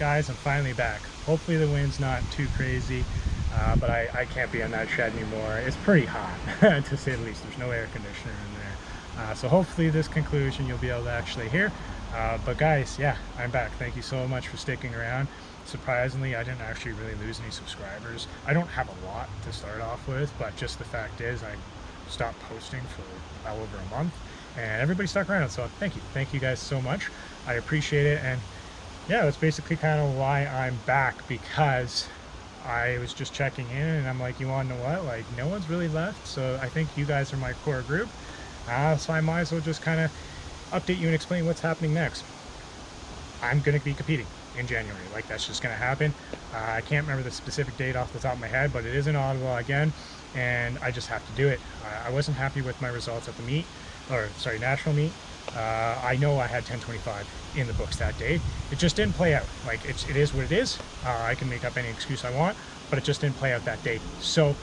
guys, I'm finally back. Hopefully the wind's not too crazy, but I can't be in that shed anymore. It's pretty hot, to say the least. There's no air conditioner in there. So hopefully this conclusion you'll be able to actually hear. But guys, yeah, I'm back. Thank you so much for sticking around. Surprisingly, I didn't actually really lose any subscribers. I don't have a lot to start off with, but just the fact is I stopped posting for well over a month, and everybody stuck around, so thank you guys so much. I appreciate it. And yeah, that's basically kind of why I'm back, because I was just checking in and I'm like, you want to know what, like, no one's really left, so I think you guys are my core group, so I might as well just kind of update you and explain what's happening next. I'm going to be competing in January, like, that's just going to happen. I can't remember the specific date off the top of my head, but it is in Ottawa again, and I just have to do it. I wasn't happy with my results at the meet, or sorry, national meet. I know I had 10:25 in the books that day. It just didn't play out. Like, it is what it is. I can make up any excuse I want, but it just didn't play out that day. So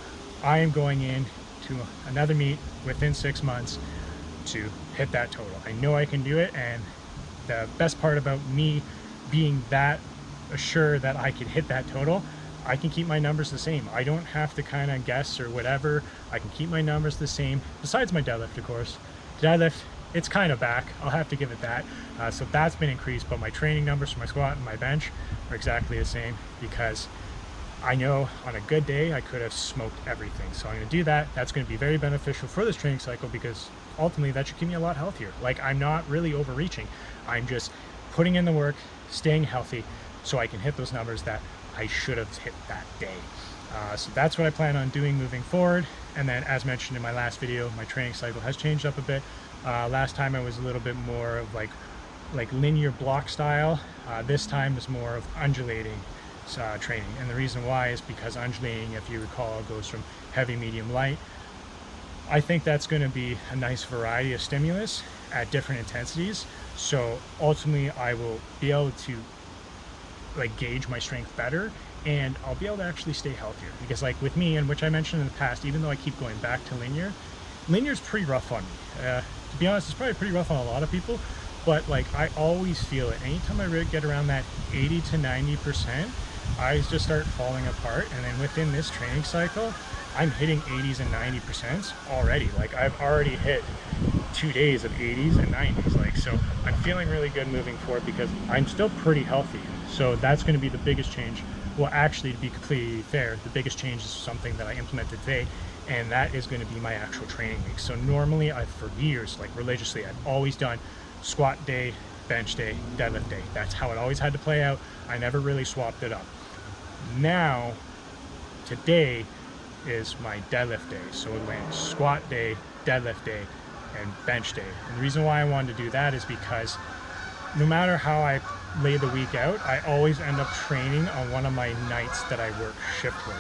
I am going in to another meet within 6 months to hit that total. I know I can do it, and the best part about me being that assured that I can hit that total, I can keep my numbers the same. I don't have to kind of guess or whatever. I can keep my numbers the same, besides my deadlift, of course. Deadlift, it's kind of back, I'll have to give it that. So that's been increased, but my training numbers for my squat and my bench are exactly the same, because I know on a good day I could have smoked everything. So I'm going to do that. That's going to be very beneficial for this training cycle, because ultimately that should keep me a lot healthier. Like, I'm not really overreaching. I'm just putting in the work, staying healthy, so I can hit those numbers that I should have hit that day. So that's what I plan on doing moving forward. And then, as mentioned in my last video, my training cycle has changed up a bit. Last time I was a little bit more of like linear block style. This time is more of undulating training, and the reason why is because undulating, if you recall, goes from heavy, medium, light. I think that's going to be a nice variety of stimulus at different intensities, so ultimately I will be able to like gauge my strength better, and I'll be able to actually stay healthier. Because like with me, and which I mentioned in the past, even though I keep going back to linear is pretty rough on me. To be honest, it's probably pretty rough on a lot of people, but like, I always feel it. Anytime I really get around that 80 to 90%, I just start falling apart. And then within this training cycle, I'm hitting 80s and 90% already. Like, I've already hit 2 days of 80s and 90s. Like, so I'm feeling really good moving forward, because I'm still pretty healthy. So that's going to be the biggest change. Well, actually, to be completely fair, the biggest change is something that I implemented today, and that is going to be my actual training week. So normally, for years, like religiously, I've always done squat day, bench day, deadlift day. That's how it always had to play out. I never really swapped it up. Now, today is my deadlift day. So it went squat day, deadlift day, and bench day. And the reason why I wanted to do that is because no matter how I lay the week out, I always end up training on one of my nights that I work shift work.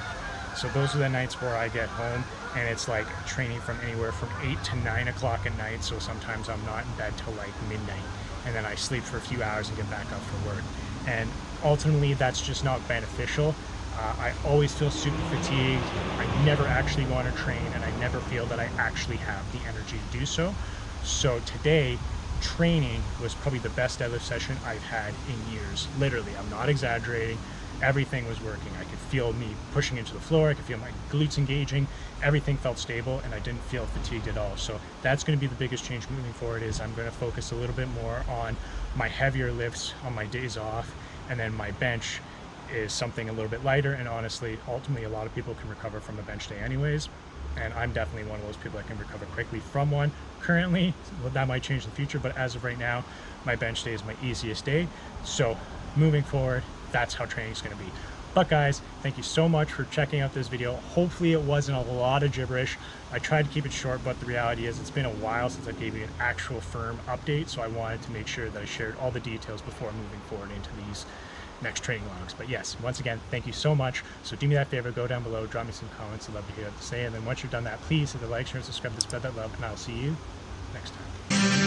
So those are the nights where I get home, and it's like training from anywhere from 8 to 9 o'clock at night. So sometimes I'm not in bed till like midnight, and then I sleep for a few hours and get back up for work. And ultimately, that's just not beneficial. I always feel super fatigued. I never actually want to train, and I never feel that I actually have the energy to do so. So today, training was probably the best deadlift session I've had in years. Literally, I'm not exaggerating. Everything was working. I could feel me pushing into the floor. I could feel my glutes engaging. Everything felt stable, and I didn't feel fatigued at all. So that's going to be the biggest change moving forward. Is I'm going to focus a little bit more on my heavier lifts on my days off, and then my bench is something a little bit lighter. And honestly, ultimately, a lot of people can recover from a bench day anyways, and I'm definitely one of those people that can recover quickly from one. Currently, well, that might change in the future, but as of right now, my bench day is my easiest day. So moving forward, that's how training is going to be. But guys, thank you so much for checking out this video. Hopefully it wasn't a lot of gibberish. I tried to keep it short, but the reality is it's been a while since I gave you an actual firm update, so I wanted to make sure that I shared all the details before moving forward into these next training logs. But yes, once again, thank you so much. So do me that favor, go down below, drop me some comments. I'd love to hear what you have to say. And then once you've done that, please hit the like, share, and subscribe to spread that love, and I'll see you next time.